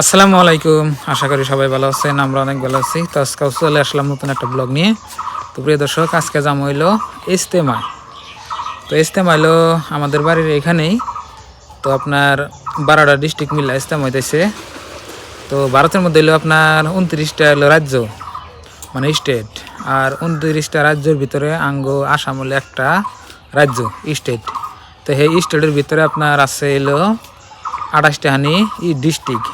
আসসালামু আলাইকুম, আশা করি সবাই ভালো আছেন। আমরা অনেক ভালো আছি। তো আজকে চলে আসলাম নতুন একটা ব্লগ নিয়ে। তো প্রিয় দর্শক, আজকে যাম হইলো ইজতেমা। তো ইজতেমা হইলো আমাদের বাড়ির এখানেই। তো আপনার 12টা ডিস্ট্রিক্ট মিলে ইজতেমা হইতেছে। তো ভারতের মধ্যে হইলো আপনার 29টা হলো রাজ্য, মানে স্টেট। আর 29টা রাজ্যের ভিতরে আসাম হলো একটা রাজ্য, স্টেট। তো সেই স্টেটের ভিতরে আপনার আছে হইলো 28টা ডিস্ট্রিক্ট।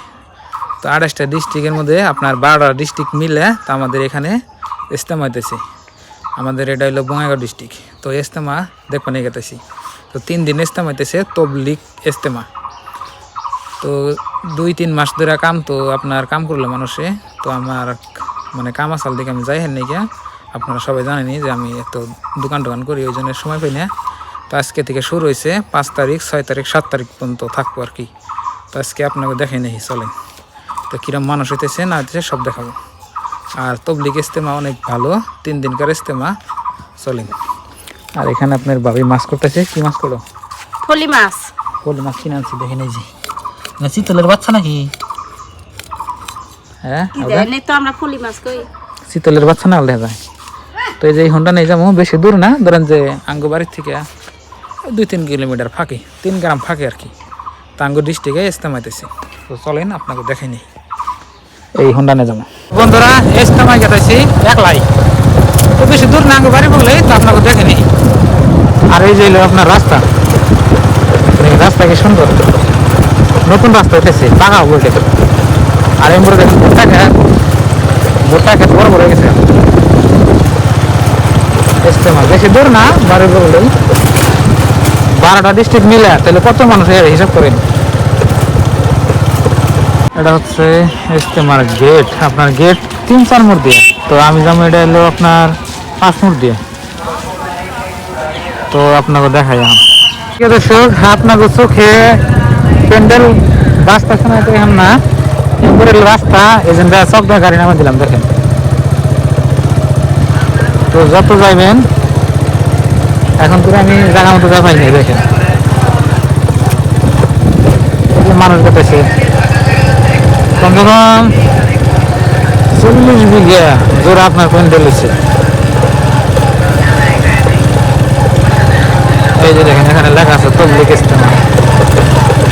তো 28টা ডিস্ট্রিক্টের মধ্যে আপনার 12টা ডিস্ট্রিক্ট মিলে তো আমাদের এখানে ইজতেমা হইতেছে। আমাদের এটা হলো বঙ্গাইগাঁও ডিস্ট্রিক্ট। তো ইজতেমা দেখতে নিয়ে গেতেছি। তো 3 দিন ইজতেমা হইতেছে, তবলিগ ইজতেমা। তো 2-3 মাস ধরে আপনার কাম করলো মানুষে। তো আমার মানে কাম আসাল দিকে আমি যাই হেন নাকি, আপনারা সবাই জানেনি যে আমি একটু দোকান করি, ওই জন্য সময় পাই না। তো আজকে থেকে শুরু হয়েছে 5 তারিখ, 6 তারিখ, 7 তারিখ পর্যন্ত থাকবো আর কি। তো আজকে আপনাকে দেখে নেই, চলেন। তো কিরম মানুষ হইতেছে না হইতেছে সব দেখাবো। আর তবলিগ ইজতেমা অনেক ভালো, 3 দিনকার ইজতেমা, চলেন। আর এখানে আপনার ভাবি মাছ করতেছে। কি মাছ করো? ফলি মাছ। ফলি মাছ কিনে আনছি, দেখে নেই যে না চিতলের বাচ্চা নাকি? হ্যাঁ, তো আমরা ফলি মাছ কই, চিতলের বাচ্চা না দেখা যায়। তো এই যে হন্ডা নিয়ে যাবো, বেশি দূর না, ধরেন যে আঙ্গু বাড়ির থেকে 2-3 কিলোমিটার ফাঁকে, 3 গ্রাম ফাঁকে আর কি। তো আঙ্গু ডিস্ট্রিক্টে ইজতেমা হইতেছে। তো চলেন আপনাকে দেখে নেই, এই হন্ডা নিয়ে যাবো। বন্ধুরা, ইজতেমায় গেতেছি একলাই। তো বেশি দূর না, আঙ্গু বাড়ি বললেই তো আপনাকে দেখে নেই। আর এই যে আপনার রাস্তা, রাস্তা কি সুন্দর, নতুন রাস্তা উঠেছে, পাকা বলতে। আর এমনি দেখুন ভুট্টা খেত বড় বড় হয়ে গেছে। ইজতেমা বেশি দূর না, বাড়ি বললেই 12টা ডিস্ট্রিক্ট মিলে তাহলে কত মানুষ হিসাব করেন। এটা হচ্ছে ইজতেমার গেট। আপনার গেট 3-4 মোড় দিয়ে। তো আমি যাবো, এটা হলো আপনার 5 মোড় দিয়ে। তো আপনাকে দেখাই এখন। দর্শক, আপনাকে চোখে প্যান্ডেল রাস্তা শোনা তো এখন না, রাস্তা এজেন্ট সব গাড়ি নামা দিলাম, দেখেন। তো যত যাইবেন এখন করে আমি জায়গা মতো যা পাইনি, দেখেন মানুষ গেতেছে। কমসে কম 40 বিঘা জোড়া আপনার প্যান্ডেল হচ্ছে। এই যে দেখেন, এখানে লেখা আছে তবলিগ ইজতেমা।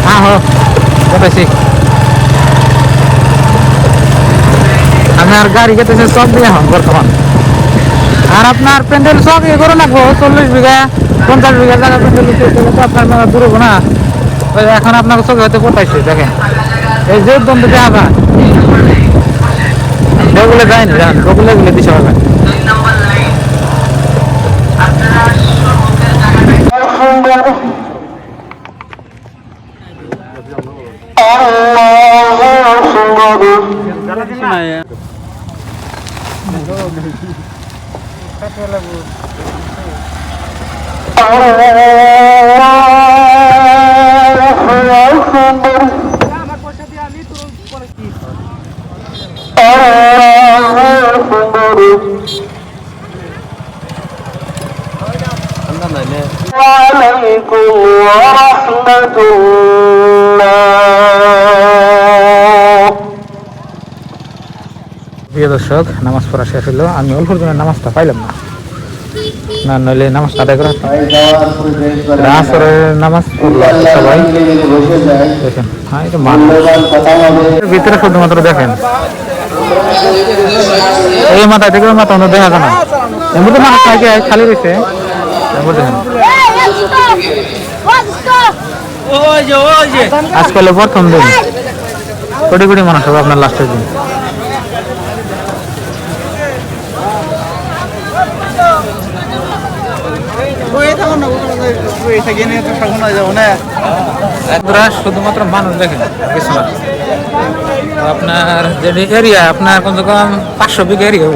হ্যাঁ হোক গেতেছি আমি। আর গাড়ি গেতেছে সব দিয়ে এখন বর্তমান। আর আপনার প্যান্ডেল সব ইয়ে করে রাখবো, 40 বিঘা 50 বিঘা জায়গা প্যান্ডেল তো আপনার মেলা দূর হবো না। এখন আপনাকে চোখে হয়তো পড়াইছে, দেখেন এই যে বন্ধু দেখা যায় বগুলে যায়নি, জানেন বগুলে গুলো দিতে পারবেন। وعليكم ورحمة الله। প্রিয় দর্শক, নামাজ পড়া শেষ হলো। আমি অল্পর জন্য নামাজটা পাইলাম না, না নইলে নামাজটা আদায় করা আসরের নামাজ পড়লো সবাই। দেখেন, হ্যাঁ এটা মানুষ ভিতরে শুধুমাত্র দেখেন, এই মাথা থেকে ওই মাথা দেখা যায় না, এমনি তো মানুষ থাকে খালি রয়েছে। দেখেন আজকাল প্রথম দিন, কোটি কোটি মানুষ হবে আপনার লাস্টের দিন। শুধুমাত্র মানুষ দেখেন, কিছু না। আপনার যে এরিয়া, আপনার কমসে কম 500 বিঘা এরিয়া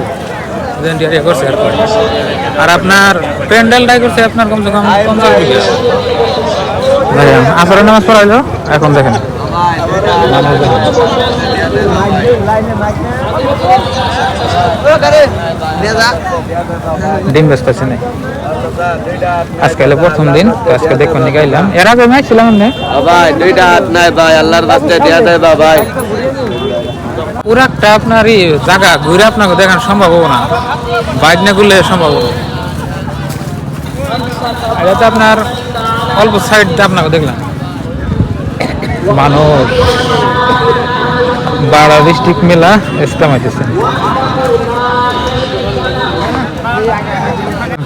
এরিয়া করছে আর কি। আর আপনার প্যান্ডেলটাই করছে আপনার কমসে কম 50 বিঘা। আসরের নামাজ পড়াইলো, এখন দেখেন ডিম ব্যস্ত আছে নাই। আজকে হলো প্রথম দিন, তো আজকে দেখুন নিয়ে গাইলাম। এর আগে ম্যাচ ছিলাম না ভাই, দুইটা হাত নাই ভাই, আল্লাহর রাস্তায় দেয়া দেয় ভাই। পুরো একটা আপনার এই জায়গা ঘুরে আপনাকে দেখানো সম্ভব হবে না, বাইক না ঘুরলে সম্ভব হবে। এটা তো আপনার অল্প সাইড আপনাকে দেখলাম মানুষ বাড়া ডিস্ট্রিক্ট মেলা ইস্তেমাইতেছে।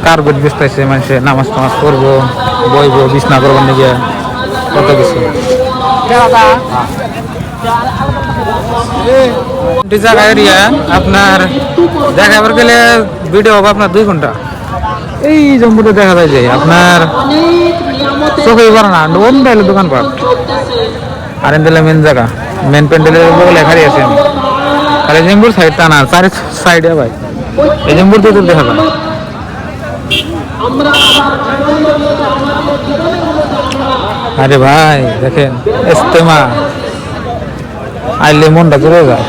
কার্পেট বিছাইছে, মানুষে নামাজ টামাজ করবো, বইবো, বিছনা করবো নিয়ে কত কিছু। জায়গা এরিয়া আপনার দেখাবার গেলে ভিডিও হবে আপনার 2 ঘন্টা। এই জম্বুতে দেখা যায় যে আপনার চোখে পারে না, অন্য দোকানপাট আর এদিকে মেন জায়গা, মেন প্যান্ডেলের বলে খালি আছে। আমি আর এই জম্বুর সাইডটা না, চারি সাইডে ভাই এই জম্বুর দিয়ে দেখা যায়। আরে ভাই দেখেন ইস্তেমা আইলে মনটা চলে যায়।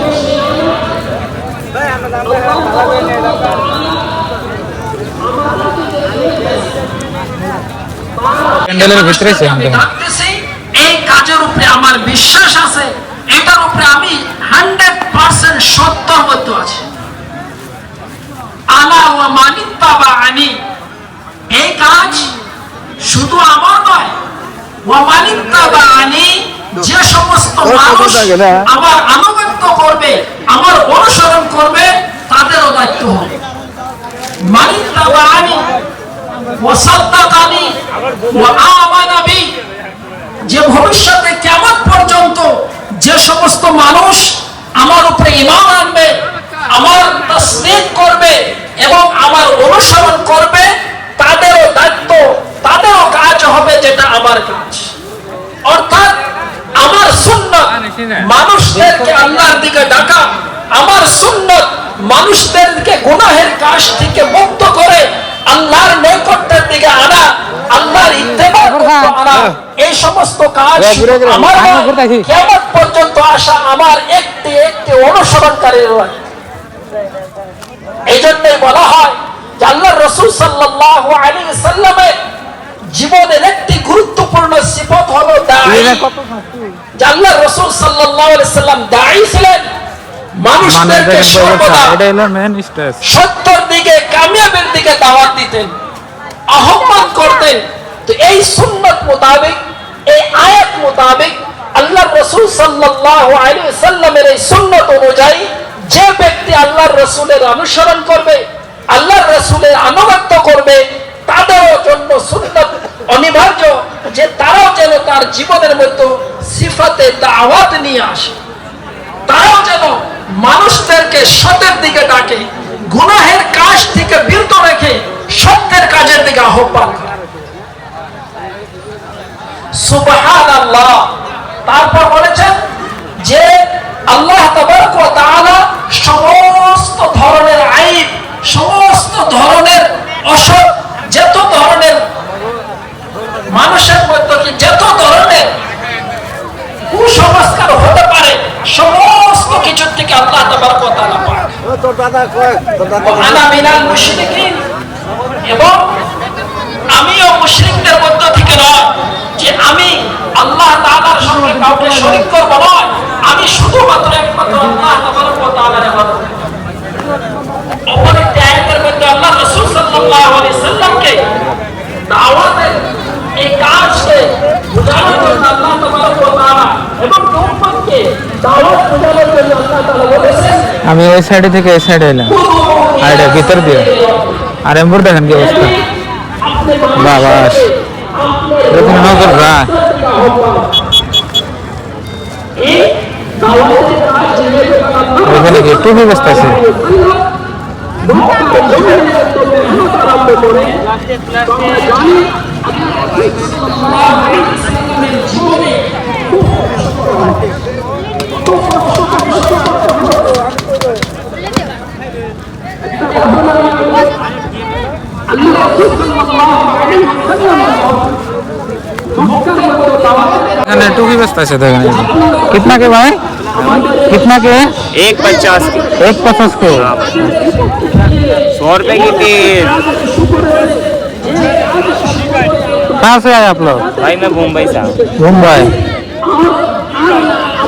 প্যান্ডেলের ভিতরে এই কাজের উপরে আমার বিশ্বাস আছে, এটার উপরে আমি 100% সত্যবদ্ধ আছি। আলা ওয়া মানিত্তাবা আনি, এই কাজ শুধু আমার নয়, ওয়া মানিত্তাবা আনি, যে সমস্ত মানুষ আমার আনুগত্য করবে, আমার অনুসরণ করবে, তাদেরও দায়িত্ব হবে। মানিত্তাবা আনি ওয়া সাদ্দাকানি ওয়া আমানা বি, যে ভবিষ্যতে কিয়ামত পর্যন্ত যে সমস্ত মানুষ আমার উপরে ঈমান আনবে, আমার তাসদীক করবে এবং আমার অনুসরণ করবে, তাদেরও দায়িত্ব, তাদেরও কাজ হবে যেটা আমার কাজ। অর্থাৎ আমার সুন্নাত মানুষদেরকে আল্লাহর দিকে ডাকা, আমার সুন্নাত মানুষদেরকে গুনাহের কাজ থেকে মুক্ত করে আল্লাহর নৈকট্যের দিকে আনা, আল্লাহর ইত্তেবা আনা, এই সমস্ত কাজ আমার কিয়ামত পর্যন্ত আসা আমার একটি একটি অনুসরণকারীর নয়। এই জন্যই বলা হয় যে আল্লাহর রাসূল সাল্লাল্লাহু আলাইহি সাল্লামের জীবনের একটি গুরুত্বপূর্ণ সিফত হলো দাঈ। যে আল্লাহর রাসূল সাল্লাল্লাহু আলাইহি সাল্লাম দাঈ ছিলেন, মানুষদেরকে সর্বদা সত্যের দিকে, কামিয়াবির দিকে দাওয়াত দিতেন, আহ্বান করতেন। তো এই সুন্নাত মোতাবেক, এই আয়াত মোতাবেক আল্লাহর রাসূল সাল্লাল্লাহু আলাইহি সাল্লামের এই সুন্নাত অনুযায়ী যে ব্যক্তি আল্লাহর রাসূলের অনুসরণ করবে, আল্লাহর রাসূলের আনুগত্য করবে, তাদেরও জন্য সুন্নাত অনিবার্য যে তারাও যেন তার জীবনের মধ্যে সিফাতে দাওয়াত নিয়ে আসে, তারাও যেন মানুষদেরকে সত্যের দিকে ডাকে, গুনাহের কাজ থেকে বিরত রেখে সত্যের কাজের দিকে আহ্বান করে। সুবহানাল্লাহ। তারপর বলেছেন যে আল্লাহ তাবারক ওয়া তাআলা সমস্ত ধরনের আইব, সমস্ত ধরনের অসৎ, যত ধরনের মানুষের মধ্যে কি যত ধরনের কুসংস্কার হতে পারে, সমস্ত কিছুর থেকে আল্লাহ তাবারক ওয়া তাআলা পাক। আনা মিনাল মুশরিকিন, এবং আমিও মুশরিকদের মধ্য থেকে নয়, যে আমি আল্লাহ তাআলার সঙ্গে কাউকে শরীক করব নয়, আমি শুধুমাত্র একমাত্র আল্লাহ তাবারক ওয়া তাআলার ইবাদত করব। অপর একটি আয়াতের মধ্যে আল্লাহ রাসূল সাল্লাল্লাহু আলাইহি সাল্লামকে দাওয়াতের এই কাজকে বোঝানোর জন্য আল্লাহ তাবারক ওয়া তাআলা এবং উম্মতকে দাওয়াত বোঝানোর জন্য আল্লাহ তাআলা বলেছেন, আমি ওই সাইডে থেকে এই সাইডে এলাম, আর এটা ভিতর দিয়ে। আর এমবুর দেখেন কি অবস্থা, বাবা দেখুন নজর রাখ। ওখানে কি টুপি বস্তা আছে? टूबी बस्ता है कितना के भाई, कितना के? 150 की, 150 को 100 रुपए की 3। कहाँ से आए आप लोग? भाई मैं मुंबई से हूँ। मुंबई।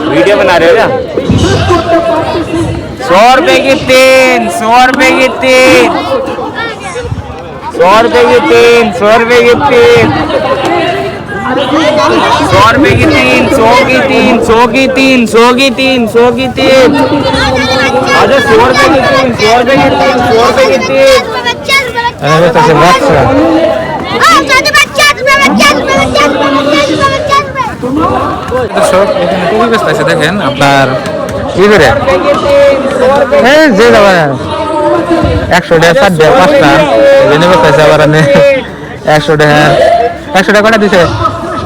वीडियो बना रहे हो क्या? 100 रुपए की 3, 100 रुपए की 3, 100 रुपए की 3, 100 रुपए की 3, 100 रुपए की 3, 100 की 3, 100 की 3, 100 की 3, 100 की 3, अरे 100 रुपए की 3, 100 रुपए की 3, 100 रुपए की 3। अरे तो से बात से দর্শক এখানে টুপি ব্যস্ত আছে দেখেন আপনার কি করে এই যে যাবেন 100 টাকা 4 টাকা 5টা জেনে ব্যস্ত আছে আবার 100 টাকা 100 টাকা কটা দিছে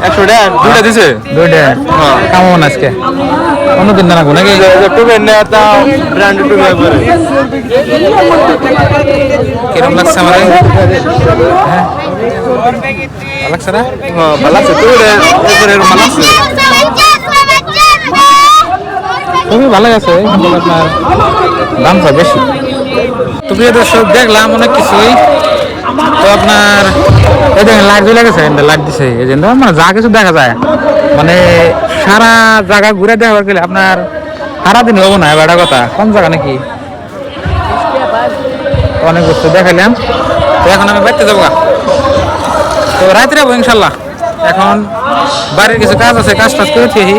100 টাকা দুইটা দিছে দুইটা হ্যাঁ কেমন আজকে অন্যদিন না নাকি টুপি নেতা ব্র্যান্ড টুপি একবারে কিরম লাগছে আমার হ্যাঁ ভালো লাগছে না হ্যাঁ ভালো লাগছে টুপি একবারে ভালো লাগছে খুবই ভালো গেছে কিন্তু আপনার দামটা বেশি তো প্রিয় দর্শক দেখলাম অনেক কিছুই তো আপনার এই দেখেন লাইট জ্বলে গেছে লাইট দিছে এই জন্য মানে যা কিছু দেখা যায় মানে সারা জায়গা ঘুরে দেখাবার গেলে আপনার সারাদিন হবো না বেড়া কথা কোন জায়গা নাকি অনেক বস্তু দেখাইলাম তো এখন আমি বাড়িতে যাবো তো রাত্রে যাবো ইনশাল্লাহ এখন বাড়ির কিছু কাজ আছে কাজ টাজ করে খেয়ে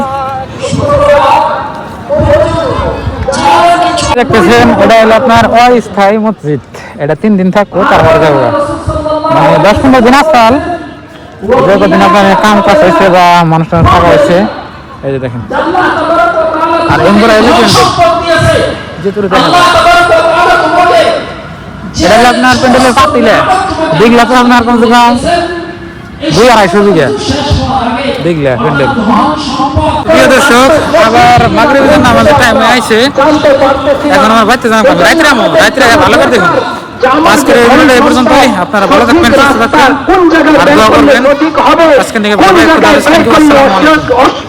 দেখতেছেন এটা হলো আপনার অস্থায়ী মসজিদ এটা 3 দিন থাকবো তারপরে যাবো মানে 10-15 দিন আসতাল যতদিন আপনার কাম কাজ হয়েছে বা মানুষটা থাকা হয়েছে এই যে দেখেন আর এমগুলো এলে যেটুকু দেখা যায় এটা হলো আপনার প্যান্ডেলের পাতিলে দেখলে তো আপনার কমসে কম 2-250 বিঘা দেখলে প্যান্ডেল প্রিয় দর্শক আবার মাগরিবের নামাজের টাইমে আইছে এখন আমার বাড়িতে যাওয়া হবে রাত্রে ভালো করে দেখুন আজকের এই ভিডিওটা এই পর্যন্তই আপনারা ভালো থাকবেন সুস্থ থাকবেন আর দোয়া করবেন আজকে থেকে ভালো থাকবেন আসসালামু আলাইকুম